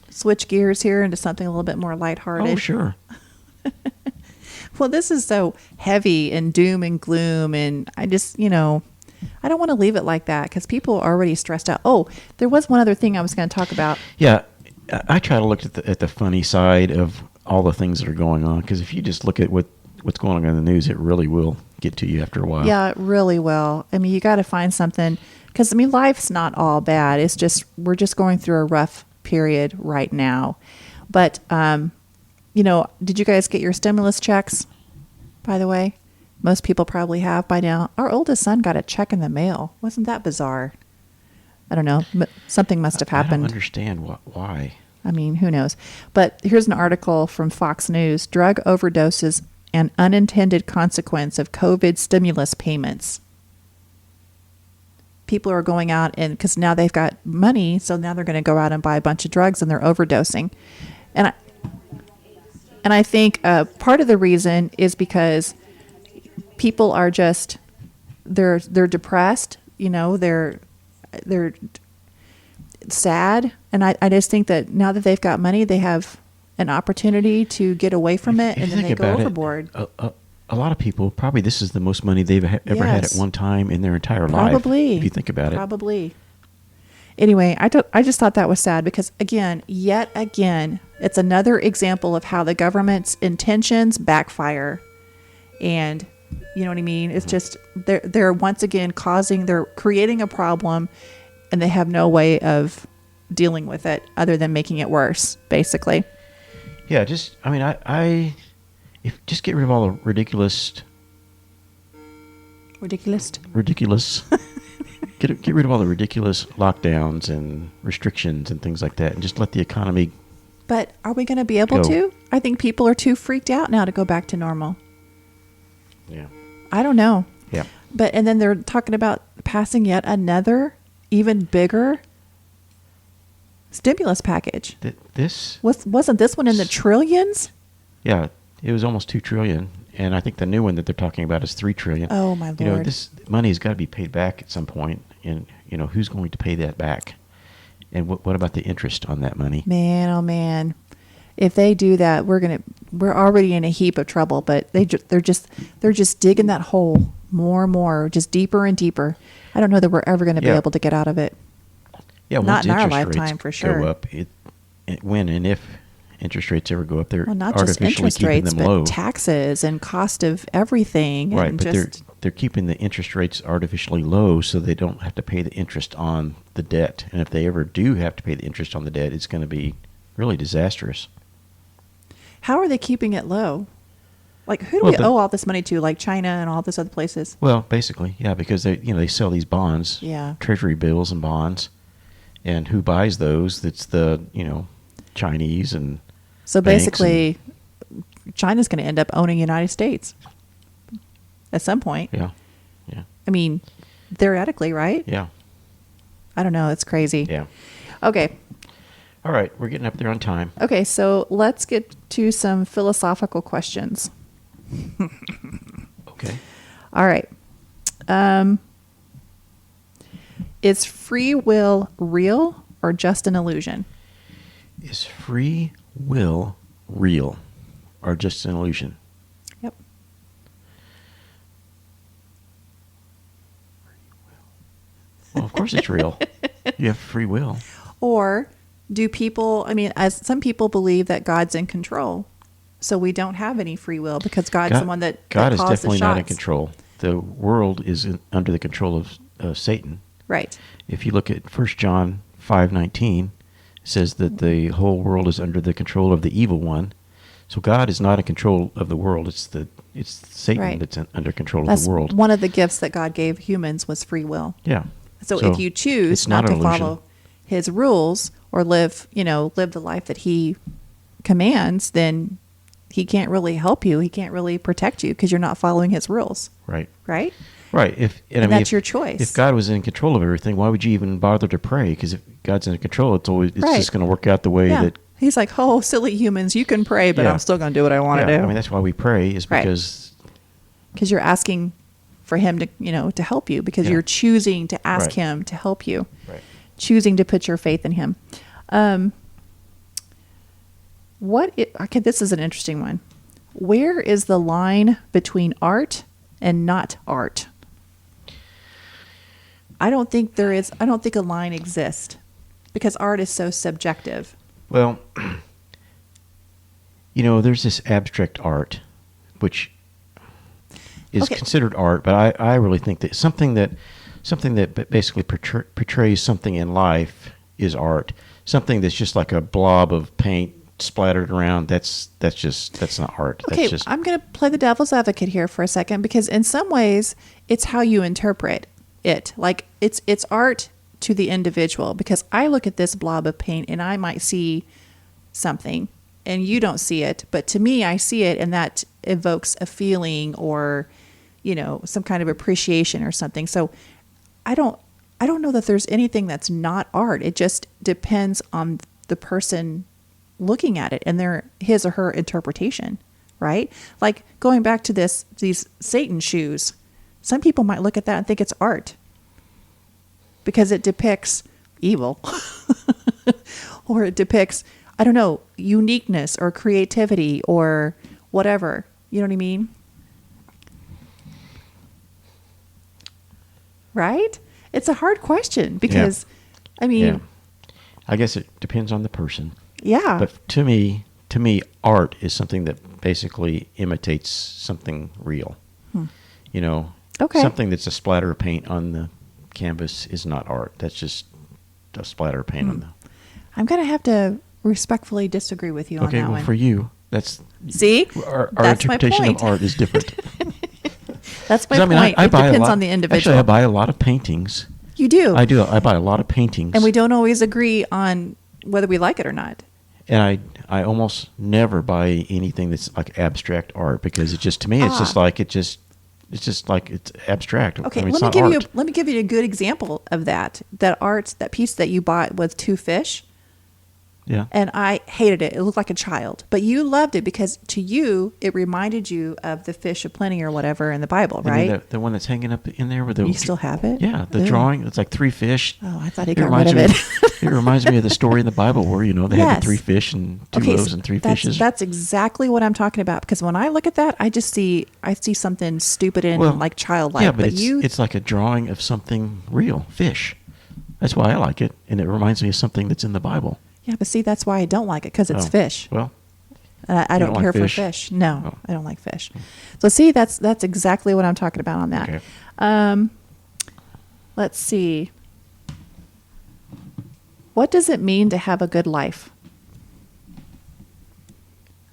switch gears here into something a little bit more lighthearted? Oh, sure. Well, this is so heavy and doom and gloom, and I just, I don't want to leave it like that because people are already stressed out. Oh, there was one other thing I was going to talk about. Yeah, I try to look at the funny side of all the things that are going on, because if you just look at what's going on in the news, it really will get to you after a while. Yeah, it really will. I mean, you got to find something, because life's not all bad. It's just we're just going through a rough period right now. But did you guys get your stimulus checks, by the way? Most people probably have by now. Our oldest son got a check in the mail. Wasn't that bizarre? I don't know. Something must have happened. I don't understand why. I mean, who knows? But here's an article from Fox News. Drug overdoses and unintended consequence of COVID stimulus payments. people are going out and because now they've got money, so now they're going to go out and buy a bunch of drugs and they're overdosing. And I think part of the reason is because people are just they're depressed, they're sad, and I just think that now that they've got money, they have an opportunity to get away from it, and then they go overboard. A lot of people, probably this is the most money they've ever had at one time in their entire life. Probably. If you think about it. Probably. Anyway, I just thought that was sad because, yet again, it's another example of how the government's intentions backfire. And you know what I mean? It's just, they're once again they're creating a problem, and they have no way of dealing with it other than making it worse, basically. Yeah, just get rid of all the ridiculous. Get rid of all the ridiculous lockdowns and restrictions and things like that, and just let the economy. But are we going to be able to? I think people are too freaked out now to go back to normal. Yeah. I don't know. Yeah. And then they're talking about passing yet another, even bigger stimulus package. Wasn't this one in the trillions? Yeah, it was almost $2 trillion, and I think the new one that they're talking about is $3 trillion. Oh my Lord! This money has got to be paid back at some point, and who's going to pay that back? And what about the interest on that money? Man, oh man! If they do that, we're already in a heap of trouble. But they're just digging that hole more and more, just deeper and deeper. I don't know that we're ever going to be able to get out of it. Yeah, not in our lifetime for sure. Go up, when and if interest rates ever go up, they're not just artificially interest keeping rates, them but low. taxes and cost of everything. Right, and but they're keeping the interest rates artificially low so they don't have to pay the interest on the debt. And if they ever do have to pay the interest on the debt, it's going to be really disastrous. How are they keeping it low? Like, who do we owe all this money to? Like China and all these other places? Well, basically, yeah, because they sell these bonds, treasury bills and bonds, and who buys those? It's the Chinese and so basically, China's going to end up owning the United States at some point. Yeah. I mean, theoretically, right? Yeah. I don't know. It's crazy. Yeah. Okay. All right, we're getting up there on time. Okay, so let's get to some philosophical questions. Okay. All right. Is free will real or just an illusion? Is free will real or just an illusion? Yep. Well, of course it's real. You have free will. Or do people, as some people believe that God's in control, so we don't have any free will because God's the one that God is calls the definitely not in shots. control. The world is under the control of Satan. Right. If you look at 1 John 5:19, it says that the whole world is under the control of the evil one. So God is not in control of the world. It's Satan that's under control of the world. One of the gifts that God gave humans was free will. Yeah. So if you choose not to follow his rules or live the life that he commands, then he can't really help you. He can't really protect you because you're not following his rules. Right. Right? Right. That's your choice. If God was in control of everything, why would you even bother to pray? Because if God's in control, it's just going to work out the way that. He's like, oh, silly humans, you can pray, but I'm still going to do what I want to do. That's why we pray is because you're asking for him to help you because you're choosing to ask him to help you. Right. Choosing to put your faith in him. This is an interesting one. Where is the line between art and not art? I don't think a line exists because art is so subjective. Well, there's this abstract art, which is considered art, but I really think that something that basically portrays something in life is art. Something that's just like a blob of paint splattered around, that's not art. Okay, That's I'm going to play the devil's advocate here for a second because in some ways it's how you interpret it. Like it's art to the individual because I look at this blob of paint and I might see something and you don't see it, but to me I see it and that evokes a feeling or some kind of appreciation or something. So I don't know that there's anything that's not art. It just depends on the person looking at it and his or her interpretation, right? Like going back to these Satan shoes, some people might look at that and think it's art because it depicts evil or it depicts, I don't know, uniqueness or creativity or whatever. You know what I mean? Right? It's a hard question because, I mean, I guess it depends on the person. Yeah. But to me, art is something that basically imitates something real. You know, something that's a splatter of paint on the canvas is not art. That's just a splatter of paint on the. I'm going to have to respectfully disagree with you on that one. For you, that's our interpretation of art is different. That's my point. It depends on the individual. Actually, I buy a lot of paintings. You do? I do. I buy a lot of paintings. And we don't always agree on whether we like it or not. And I almost never buy anything that's like abstract art because it just, to me, it's just like it's abstract. Okay, I mean, let me give you a good example of that. That piece that you bought with two fish. Yeah. And I hated it. It looked like a child. But you loved it because to you, it reminded you of the fish of plenty or whatever in the Bible, right? mean, the one that's hanging up in there with the... You still have it? Yeah, the drawing. It's like 3 fish. Oh, I thought he got rid of it. It reminds me of the story in the Bible where, they had the 3 fish and 2 loaves and 3 fishes. That's exactly what I'm talking about. Because when I look at that, I see something stupid and like childlike. Yeah, but it's like a drawing of something real, fish. That's why I like it. And it reminds me of something that's in the Bible. Yeah, but see, that's why I don't like it, because it's fish. Well, I don't care for fish. No, I don't like fish. So see, that's exactly what I'm talking about on that. Okay. Let's see. What does it mean to have a good life?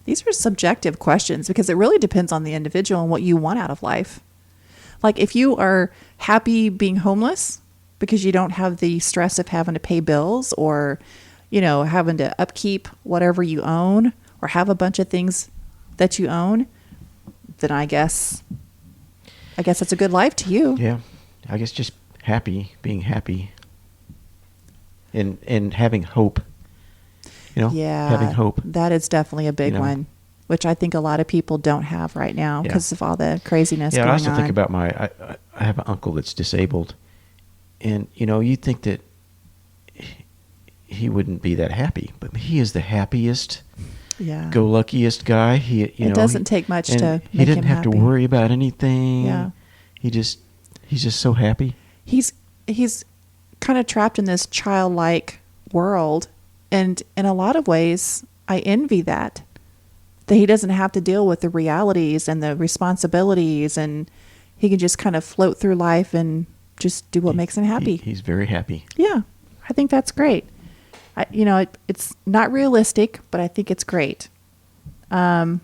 These are subjective questions because it really depends on the individual and what you want out of life. Like if you are happy being homeless because you don't have the stress of having to pay bills or having to upkeep whatever you own or have a bunch of things that you own, then I guess it's a good life to you. Yeah. I guess just being happy and having hope. Having hope. That is definitely a big one, which I think a lot of people don't have right now because of all the craziness going on. Yeah, I also think about I have an uncle that's disabled, and you'd think that he wouldn't be that happy, but he is the happiest, go luckiest guy. It doesn't take much to make him happy. He didn't have to worry about anything. Yeah, he's just so happy. He's kind of trapped in this childlike world, and in a lot of ways, I envy that he doesn't have to deal with the realities and the responsibilities, and he can just kind of float through life and just do what makes him happy. He's very happy. Yeah, I think that's great. It's not realistic, but I think it's great. Okay,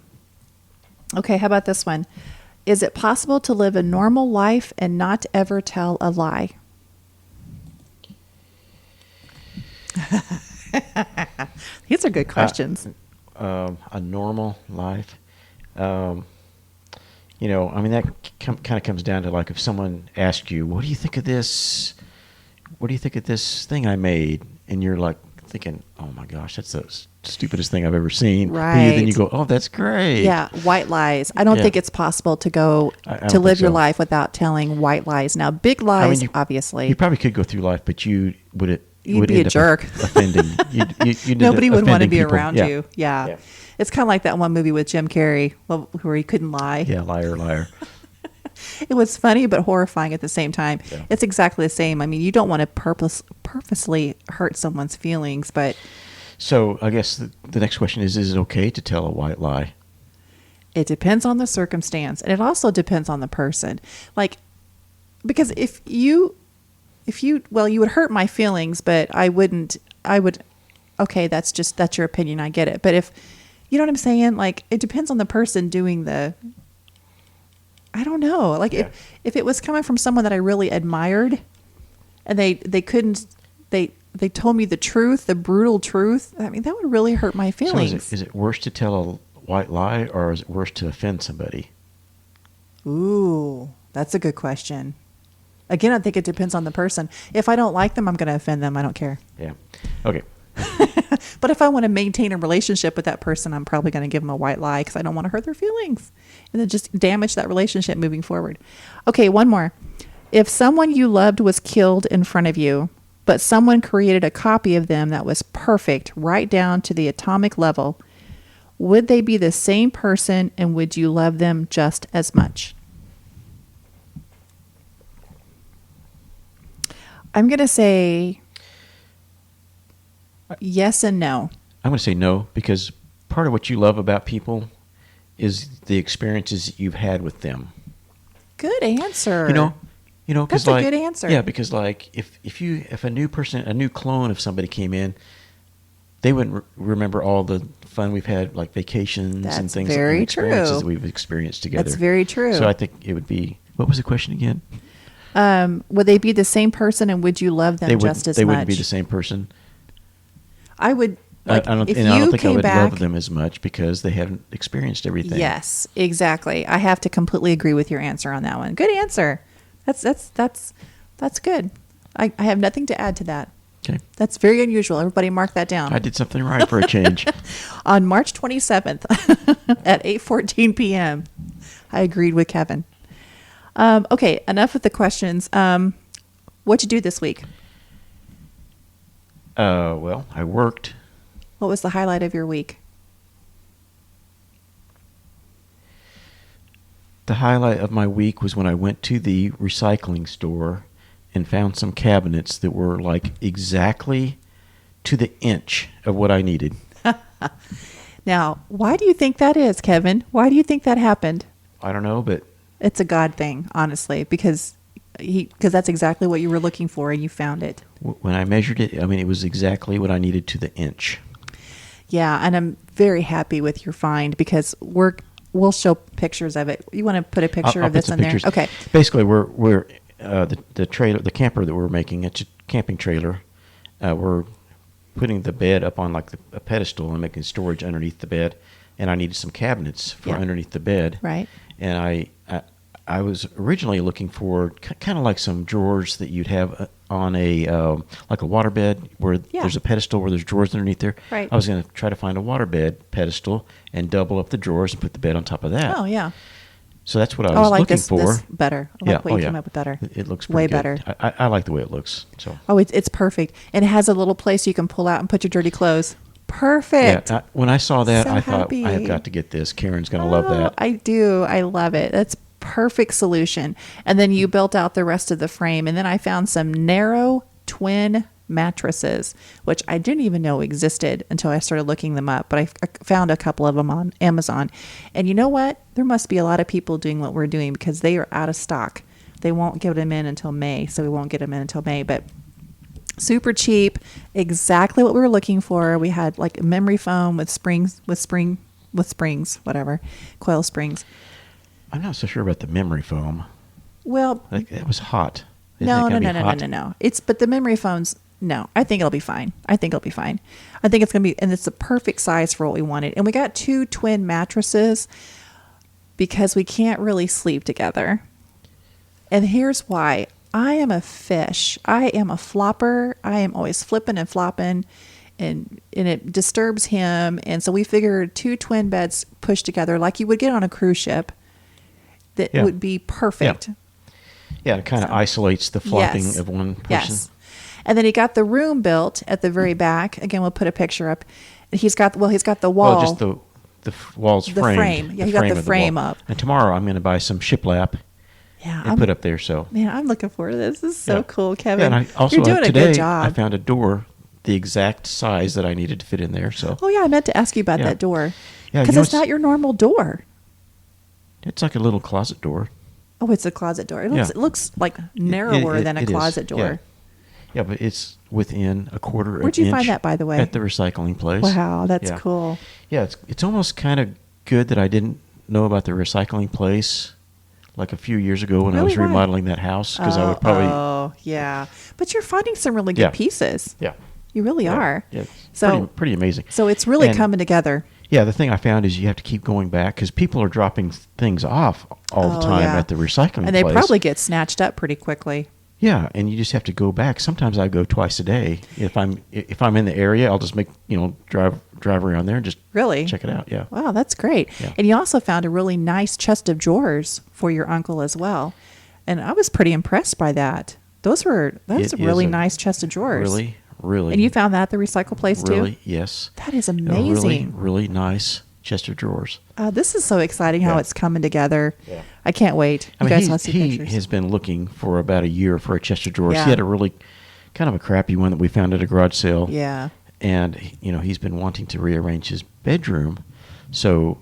how about this one? Is it possible to live a normal life and not ever tell a lie? These are good questions. A normal life. That kind of comes down to like if someone asks you, what do you think of this? What do you think of this thing I made? And you're like thinking, oh my gosh, that's the stupidest thing I've ever seen. Right. But then you go, oh, that's great. Yeah, white lies. I don't think it's possible to go to live your life without telling white lies. Now, big lies, obviously. You probably could go through life, but you'd be a jerk. Offending. Nobody would want to be people. around you. Yeah. It's kind of like that one movie with Jim Carrey where he couldn't lie. Yeah, liar. It was funny but horrifying at the same time. Yeah. It's exactly the same. I mean, you don't want to purposely hurt someone's feelings, but... So I guess the next question is it okay to tell a white lie? It depends on the circumstance, and it also depends on the person. Like, because if you would hurt my feelings, but I would, okay, that's your opinion, I get it. But if, you know what I'm saying? Like, it depends on the person doing I don't know. Like if it was coming from someone that I really admired and they told me the truth, the brutal truth, I mean, that would really hurt my feelings. So is it worse to tell a white lie or is it worse to offend somebody? Ooh, that's a good question. Again, I think it depends on the person. If I don't like them, I'm going to offend them. I don't care. Yeah. Okay. But if I want to maintain a relationship with that person, I'm probably going to give them a white lie because I don't want to hurt their feelings and then just damage that relationship moving forward. Okay, one more. If someone you loved was killed in front of you, but someone created a copy of them that was perfect right down to the atomic level, would they be the same person and would you love them just as much? I'm going to say yes and no. I'm going to say no, because part of what you love about people is the experiences you've had with them. Good answer. Because That's a good answer. Yeah, because like if a new person, a new clone of somebody came in, they wouldn't remember all the fun we've had, like vacations That's and things, very and experiences true. that we've experienced together. That's very true. So I think it would be. What was the question again? Would they be the same person and would you love them just as much? They wouldn't be the same person. I would. I don't think I would love them as much because they haven't experienced everything. Yes, exactly. I have to completely agree with your answer on that one. Good answer. That's good. I have nothing to add to that. Okay. That's very unusual. Everybody mark that down. I did something right for a change. On March 27th at 8:14 p.m., I agreed with Kevin. Okay, enough with the questions. What'd you do this week? Well, I worked. What was the highlight of your week? The highlight of my week was when I went to the recycling store and found some cabinets that were like exactly to the inch of what I needed. Now, why do you think that is, Kevin? Why do you think that happened? I don't know, but It's a God thing, honestly, because that's exactly what you were looking for and you found it. when I measured it, I mean, it was exactly what I needed to the inch. Yeah, and I'm very happy with your find because we'll show pictures of it. You want to put a picture I'll of put this some in there? pictures. Okay. Basically, we're the trailer, the camper that we're making, it's a camping trailer. We're putting the bed up on like a pedestal and making storage underneath the bed, and I needed some cabinets for underneath the bed. Right. And I was originally looking for kind of like some drawers that you'd have on a like a waterbed where there's a pedestal where there's drawers underneath there. Right. I was going to try to find a waterbed pedestal and double up the drawers and put the bed on top of that. Oh, yeah. So that's what I was like looking this for. better. I like what you came up with better. It looks way pretty good. better. I like the way it looks. So. Oh, it's perfect. And it has a little place you can pull out and put your dirty clothes. Perfect. Yeah, when I saw that, So I thought, happy. I have got to get this. Karen's going to love that. I do. I love it. That's perfect solution. And then you built out the rest of the frame. And then I found some narrow twin mattresses, which I didn't even know existed until I started looking them up. But I found a couple of them on Amazon. And you know what? There must be a lot of people doing what we're doing because they are out of stock. They won't get them in until May. So we won't get them in until May. But super cheap, exactly what we were looking for. We had like memory foam with springs, whatever, coil springs. I'm not so sure about the memory foam. Well, It was hot. no. But the memory foams, no, I think it'll be fine. I think it's going to be, and it's the perfect size for what we wanted. And we got 2 twin mattresses because we can't really sleep together. And here's why. I am a fish. I am a flopper. I am always flipping and flopping, and it disturbs him. And so we figured 2 twin beds pushed together like you would get on a cruise ship that would be perfect. Yeah, it kind of isolates the flopping of one person. Yes. And then he got the room built at the very back. Again, we'll put a picture up. He's got the wall. Well, just the walls The framed. frame. Yeah, he got the frame up. And tomorrow I'm going to buy some shiplap and put up there. So Man, I'm looking forward to this. This is so cool, Yeah, Kevin. and I also You're doing today a good job. I found a door the exact size that I needed to fit in there. So Oh yeah, I meant to ask you about that door. Yeah, Because it's not your normal door. it's like a little closet door. Oh, it's a closet door. It looks like narrower than a closet door. Yeah, but it's within a quarter of an inch. Where'd you find that, by the way? At the recycling place. Wow, that's cool. Yeah, it's almost kind of good that I didn't know about the recycling place like a few years ago when I was remodeling that house, because I would probably... Oh, yeah. But you're finding some really good pieces. Yeah. You really are. Yeah, So pretty amazing. So it's really coming together. Yeah, the thing I found is you have to keep going back because people are dropping things off all the time at the recycling place. And they probably get snatched up pretty quickly. Yeah, and you just have to go back. Sometimes I go twice a day. If I'm in the area, I'll just drive around there and just Really? check it out. Yeah. Wow, that's great. Yeah. And you also found a really nice chest of drawers for your uncle as well. And I was pretty impressed by that. That's a really nice chest of drawers. Really, really. And you found that at the recycle place too? Really, yes. That is A amazing. really, really nice chest of drawers. This is so exciting how Yeah. it's coming together. Yeah. I can't wait. I You mean, guys want to see he pictures? has been looking for about a year for a chest of drawers. Yeah. He had a really kind of a crappy one that we found at a garage sale. Yeah. And he's been wanting to rearrange his bedroom, so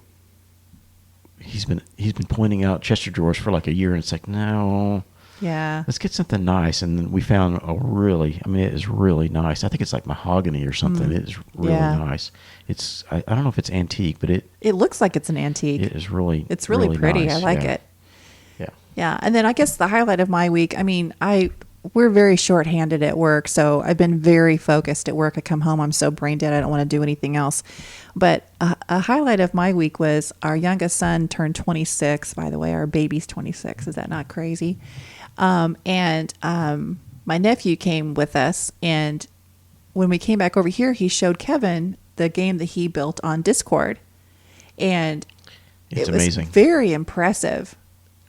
he's been pointing out chest of drawers for like a year, and it's like, no, Yeah. let's get something nice. And then we found it is really nice. I think it's like mahogany or something. It is really Yeah. nice. It's I don't know if it's antique, but it It looks like it's an antique. is really It's really pretty. nice. I like Yeah. it. Yeah. Yeah. And then I guess the highlight of my week, we're very short-handed at work, so I've been very focused at work. I come home, I'm so brain dead, I don't want to do anything else. But a highlight of my week was our youngest son turned 26, by the way. Our baby's 26. Is that not crazy? And my nephew came with us, and when we came back over here, he showed Kevin the game that he built on Discord. And It's it was amazing. very impressive.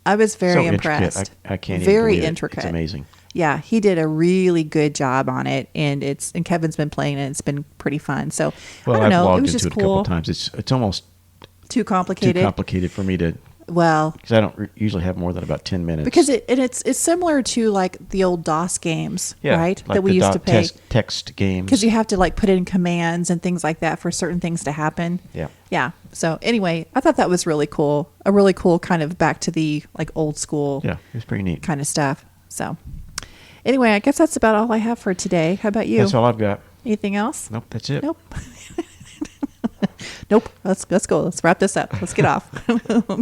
I was very So intricate. impressed. I can't very even believe intricate. It's amazing. Yeah, he did a really good job on it, and Kevin's been playing it. And it's been pretty fun. So Well, I don't I've know. It logged was into just it a couple cool. of times. It's almost Too too complicated. complicated for me to, Well, because I don't usually have more than about 10 minutes. because it's similar to like the old DOS games, right? like that we the used to play. text games. Because you have to like put in commands and things like that for certain things to happen. Yeah. Yeah. So anyway, I thought that was really cool. A really cool kind of back to the like old school Yeah, it was pretty neat. kind of stuff. So anyway, I guess that's about all I have for today. How about you? That's all I've got. Anything else? Nope, that's it. Nope. Nope. Let's go. Let's wrap this up. Let's get off.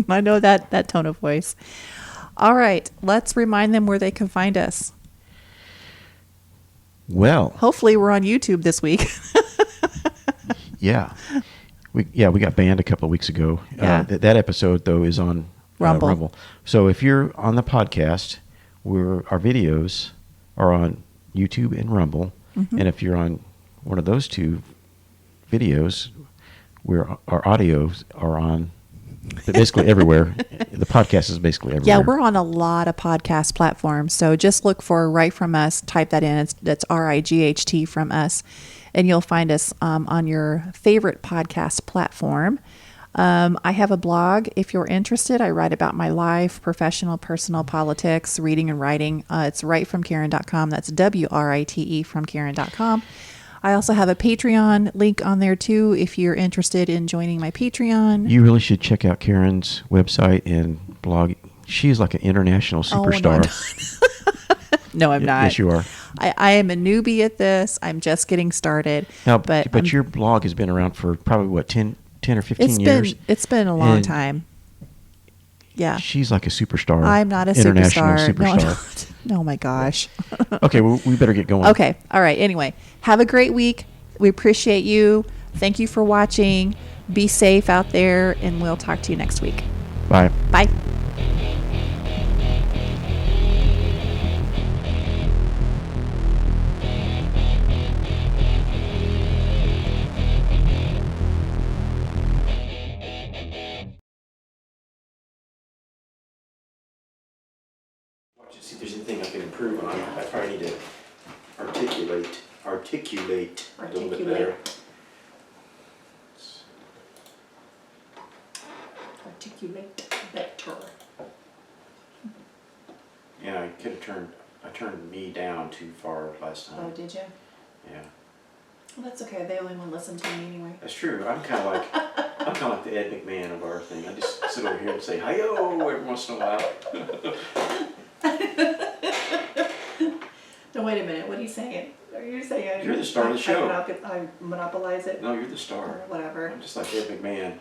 I know that tone of voice. All right. Let's remind them where they can find us. Well, Hopefully we're on YouTube this week. yeah. We got banned a couple of weeks ago. Yeah. That episode, though, is on Rumble. So if you're on the podcast, our videos are on YouTube and Rumble. Mm-hmm. And if you're on one of those two videos, our audios are on basically everywhere. The podcast is basically everywhere. Yeah, we're on a lot of podcast platforms. So just look for Right From Us. Type that in. That's RIGHT from us. And you'll find us on your favorite podcast platform. I have a blog. If you're interested, I write about my life, professional, personal, politics, reading and writing. It's writefromkaren.com. That's WRITE from Karen.com. I also have a Patreon link on there too if you're interested in joining my Patreon. You really should check out Karen's website and blog. She's like an international superstar. No, I'm not. Yes, you are. I am a newbie at this. I'm just getting started. Now, but your blog has been around for probably, what, 10 or 15 years? It's been a long And time. Yeah. She's like a superstar. I'm not a international superstar. No, I'm superstar. not. Oh my gosh. Okay, well, we better get going. Okay. All right. Anyway, have a great week. We appreciate you. Thank you for watching. Be safe out there, and we'll talk to you next week. Bye. Bye. Watch and see if there's anything I can improve on. I probably need to articulate a little bit better. Articulate better. Yeah, I turned me down too far last time. Oh, did you? Yeah. Well, that's okay. They only want to listen to me anyway. That's true. I'm kind of like the Ed McMahon of our thing. I just sit over here and say hi-yo every once in a while. No, wait a minute. What are you saying? Are you saying You're the star of the show. I monopolize it? No, you're the star. Or whatever. I'm just like Ed McMahon.